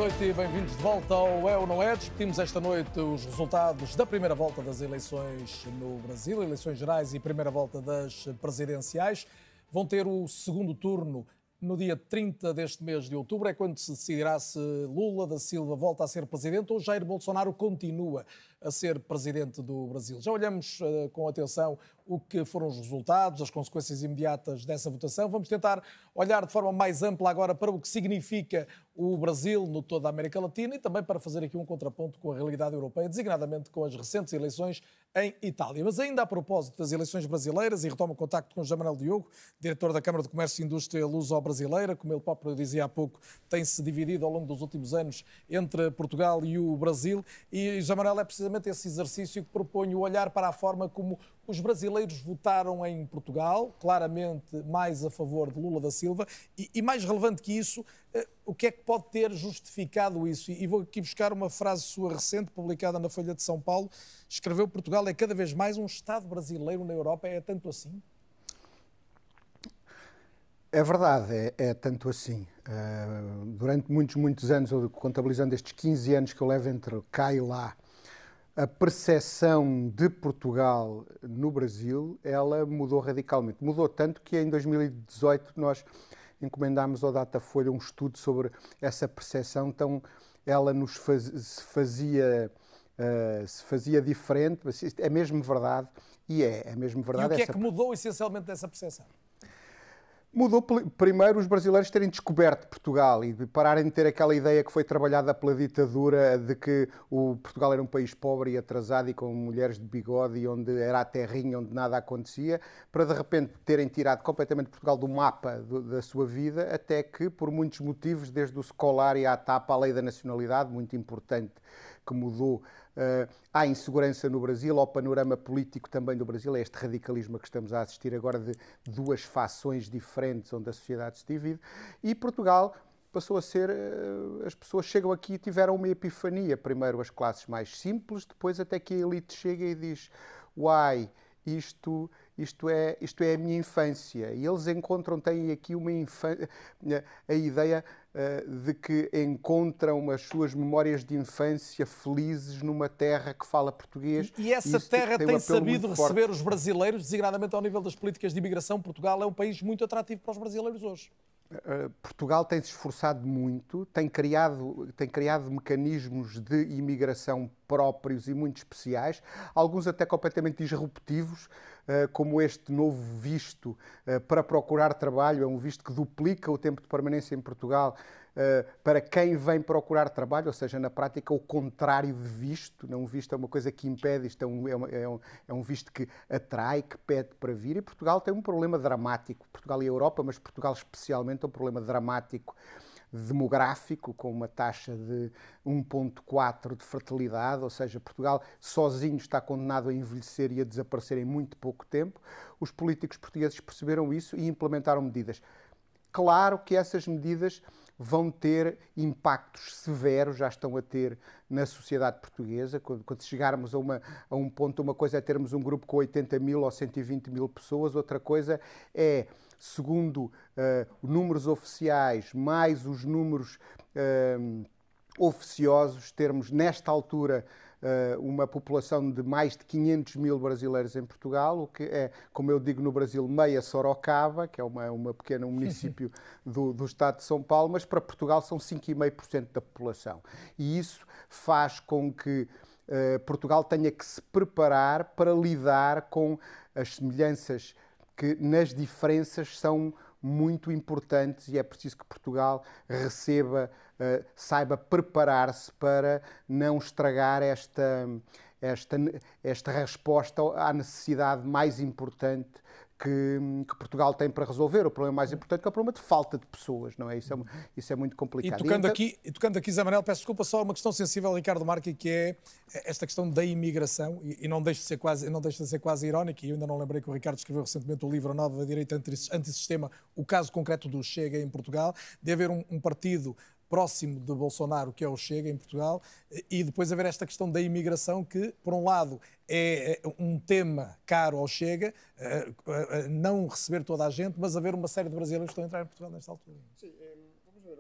noite e bem-vindos de volta ao É ou Não É. Discutimos esta noite os resultados da primeira volta das eleições no Brasil, eleições gerais e primeira volta das presidenciais. Vão ter o segundo turno no dia 30 deste mês de outubro, é quando se decidirá se Lula da Silva volta a ser presidente ou Jair Bolsonaro continua a ser presidente do Brasil. Já olhamos com atenção o que foram os resultados, as consequências imediatas dessa votação. Vamos tentar olhar de forma mais ampla agora para o que significa o Brasil no toda a América Latina e também para fazer aqui um contraponto com a realidade europeia, designadamente com as recentes eleições em Itália. Mas ainda a propósito das eleições brasileiras, e retomo o contacto com José Manuel Diogo, diretor da Câmara de Comércio e Indústria luso-brasileira, como ele próprio dizia há pouco, tem-se dividido ao longo dos últimos anos entre Portugal e o Brasil, e José Manuel, é precisamente esse exercício que propõe o olhar para a forma como os brasileiros votaram em Portugal, claramente mais a favor de Lula da Silva, e mais relevante que isso, o que é que pode ter justificado isso? E vou aqui buscar uma frase sua recente, publicada na Folha de São Paulo, escreveu: Portugal é cada vez mais um Estado brasileiro na Europa. É tanto assim? É verdade, é tanto assim. Durante muitos anos, contabilizando estes 15 anos que eu levo entre cá e lá, a percepção de Portugal no Brasil, ela mudou radicalmente. Mudou tanto que em 2018 nós encomendámos ao Datafolha um estudo sobre essa percepção, então ela se fazia diferente, mas é mesmo verdade, é mesmo verdade. E o que é que mudou essencialmente dessa percepção? Mudou primeiro os brasileiros terem descoberto Portugal e pararem de ter aquela ideia que foi trabalhada pela ditadura de que o Portugal era um país pobre e atrasado e com mulheres de bigode e onde era a terrinha onde nada acontecia, para de repente terem tirado completamente Portugal do mapa da sua vida, até que por muitos motivos, desde o secolar e à tapa, a lei da nacionalidade, muito importante, que mudou, à insegurança no Brasil, ao panorama político também do Brasil, é este radicalismo a que estamos a assistir agora de duas fações diferentes onde a sociedade se divide, e Portugal passou a ser, as pessoas chegam aqui e tiveram uma epifania, primeiro as classes mais simples, depois até que a elite chega e diz: uai, isto é a minha infância. E eles têm aqui a ideia de que encontram as suas memórias de infância felizes numa terra que fala português. E essa terra tem sabido receber os brasileiros, designadamente ao nível das políticas de imigração. Portugal é um país muito atrativo para os brasileiros hoje. Portugal tem se esforçado muito, tem criado mecanismos de imigração próprios e muito especiais, alguns até completamente disruptivos, como este novo visto para procurar trabalho. É um visto que duplica o tempo de permanência em Portugal para quem vem procurar trabalho, ou seja, na prática o contrário de visto. Não, um visto é uma coisa que impede, isto é um visto que atrai, que pede para vir, e Portugal tem um problema dramático, Portugal e a Europa, mas Portugal especialmente, é um problema dramático demográfico, com uma taxa de 1,4 de fertilidade, ou seja, Portugal sozinho está condenado a envelhecer e a desaparecer em muito pouco tempo. Os políticos portugueses perceberam isso e implementaram medidas. Claro que essas medidas vão ter impactos severos, já estão a ter na sociedade portuguesa. Quando chegarmos a um ponto, uma coisa é termos um grupo com 80 mil ou 120 mil pessoas, outra coisa é, segundo números oficiais, mais os números oficiosos, termos nesta altura uma população de mais de 500 mil brasileiros em Portugal, o que é, como eu digo no Brasil, meia Sorocaba, que é um pequeno município do estado de São Paulo, mas para Portugal são 5,5% da população. E isso faz com que Portugal tenha que se preparar para lidar com as semelhanças que nas diferenças são muito importantes, e é preciso que Portugal saiba preparar-se para não estragar esta resposta à necessidade mais importante que Portugal tem para resolver. O problema mais importante é o problema de falta de pessoas, não é? Isso é muito complicado. E tocando aqui, Zé Manuel, peço desculpa, só uma questão sensível, Ricardo Marque, que é esta questão da imigração, e não deixa de ser quase irónico, e eu ainda não lembrei que o Ricardo escreveu recentemente o livro A Nova Direita Antissistema, o caso concreto do Chega em Portugal, de haver um partido próximo de Bolsonaro, que é o Chega em Portugal, e depois haver esta questão da imigração que, por um lado, é um tema caro ao Chega, não receber toda a gente, mas haver uma série de brasileiros que estão a entrar em Portugal nesta altura. Sim, vamos ver.